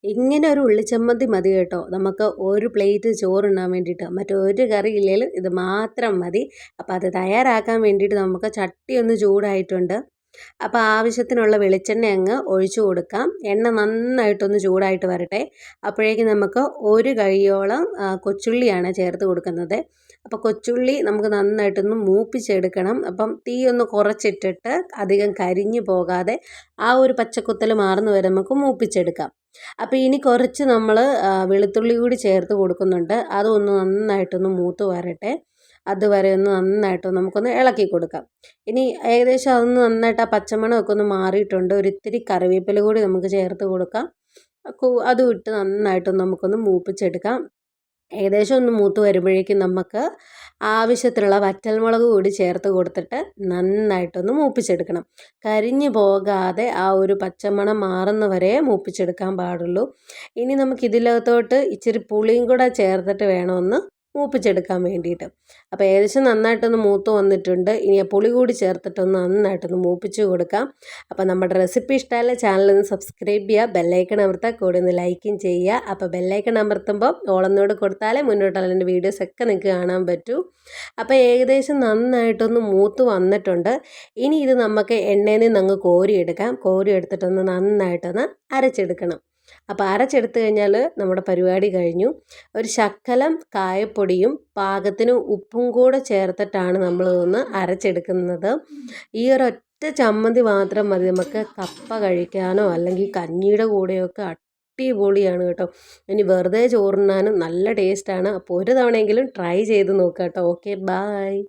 ഇങ്ങനെ ഒരു ഉള്ളിച്ചമ്മന്തി മതി കേട്ടോ. നമുക്ക് ഒരു പ്ലേറ്റ് ചോറുണ്ണാൻ വേണ്ടിയിട്ട്. മറ്റൊരു കറി ഇല്ലേലും ഇത് മാത്രം മതി. അപ്പോൾ അത് തയ്യാറാക്കാൻ വേണ്ടിയിട്ട് നമുക്ക് ചട്ടി ഒന്ന് ചൂടായിട്ടുണ്ട്. അപ്പോൾ ആവശ്യത്തിനുള്ള വെളിച്ചെണ്ണ അങ്ങ് ഒഴിച്ചു കൊടുക്കാം. എണ്ണ നന്നായിട്ടൊന്ന് ചൂടായിട്ട് വരട്ടെ. അപ്പോഴേക്കും നമുക്ക് ഒരു കൈയോളം കൊച്ചുള്ളിയാണ് ചേർത്ത് കൊടുക്കുന്നത്. അപ്പോൾ കൊച്ചുള്ളി നമുക്ക് നന്നായിട്ടൊന്ന് മൂപ്പിച്ചെടുക്കണം. അപ്പം തീ ഒന്ന് കുറച്ചിട്ടിട്ട് അധികം കരിഞ്ഞു പോകാതെ ആ ഒരു പച്ചക്കുത്തൽ മാറുന്ന വരെ നമുക്ക് മൂപ്പിച്ചെടുക്കാം. അപ്പോൾ ഇനി കുറച്ച് നമ്മൾ വെളുത്തുള്ളി കൂടി ചേർത്ത് കൊടുക്കുന്നുണ്ട്. അതൊന്ന് നന്നായിട്ടൊന്ന് മൂത്ത് വരട്ടെ. അതുവരെ ഒന്ന് നന്നായിട്ട് നമുക്കൊന്ന് ഇളക്കി കൊടുക്കാം. ഇനി ഏകദേശം അതൊന്ന് നന്നായിട്ട് ആ പച്ചമണമൊക്കെ ഒന്ന് മാറിയിട്ടുണ്ട്. ഒരിത്തിരി കറിവേപ്പില കൂടി നമുക്ക് ചേർത്ത് കൊടുക്കാം. അതും ഇട്ട് നന്നായിട്ടൊന്ന് നമുക്കൊന്ന് മൂപ്പിച്ചെടുക്കാം. ഏകദേശം ഒന്ന് മൂത്ത് വരുമ്പോഴേക്കും നമുക്ക് ആവശ്യത്തിനുള്ള വറ്റൽമുളക് കൂടി ചേർത്ത് കൊടുത്തിട്ട് നന്നായിട്ടൊന്ന് മൂപ്പിച്ചെടുക്കണം. കരിഞ്ഞു പോകാതെ ആ ഒരു പച്ചമണം മാറുന്ന വരെ മൂപ്പിച്ചെടുക്കാൻ പാടുള്ളൂ. ഇനി നമുക്ക് ഇതിനകത്തോട്ട് ഇച്ചിരി പുളിയും കൂടെ ചേർത്തിട്ട് വേണമെന്ന് മൂപ്പിച്ചെടുക്കാൻ വേണ്ടിയിട്ട്. അപ്പോൾ ഏകദേശം നന്നായിട്ടൊന്ന് മൂത്ത് വന്നിട്ടുണ്ട്. ഇനി ആ പുളി കൂടി ചേർത്തിട്ടൊന്ന് നന്നായിട്ടൊന്ന് മൂപ്പിച്ച് കൊടുക്കാം. അപ്പോൾ നമ്മുടെ റെസിപ്പി ഇഷ്ടമായാലും ചാനലൊന്ന് സബ്സ്ക്രൈബ് ചെയ്യുക, ബെല്ലൈക്കൺ അമർത്താൽ കൂടി ഒന്ന് ലൈക്കും ചെയ്യുക. അപ്പോൾ ബെല്ലൈക്കൺ അമർത്തുമ്പോൾ ഓളൊന്നുകൂടെ കൊടുത്താലേ മുന്നോട്ടുള്ള എൻ്റെ വീഡിയോസൊക്കെ നിങ്ങൾക്ക് കാണാൻ പറ്റൂ. അപ്പോൾ ഏകദേശം നന്നായിട്ടൊന്ന് മൂത്ത് വന്നിട്ടുണ്ട്. ഇനി ഇത് നമുക്ക് എണ്ണയിൽ നിന്ന് അങ്ങ് കോരിയെടുക്കാം. കോരിയെടുത്തിട്ടൊന്ന് നന്നായിട്ടൊന്ന് അരച്ചെടുക്കണം. അപ്പോൾ അരച്ചെടുത്ത് കഴിഞ്ഞാൽ നമ്മുടെ പരിപാടി കഴിഞ്ഞു. ഒരു ശകലം കായപ്പൊടിയും പാകത്തിന് ഉപ്പും കൂടെ ചേർത്തിട്ടാണ് നമ്മളിതൊന്ന് അരച്ചെടുക്കുന്നത്. ഈ ഒരൊറ്റ ചമ്മന്തി മാത്രം മതി നമുക്ക് കപ്പ കഴിക്കാനോ അല്ലെങ്കിൽ കഞ്ഞിയുടെ കൂടെയൊക്കെ അടിപൊളിയാണ് കേട്ടോ. ഇനി വെറുതെ ചോറുണ്ണാനും നല്ല ടേസ്റ്റാണ്. അപ്പോൾ ഒരു തവണയെങ്കിലും ട്രൈ ചെയ്ത് നോക്കാം കേട്ടോ. Okay, bye.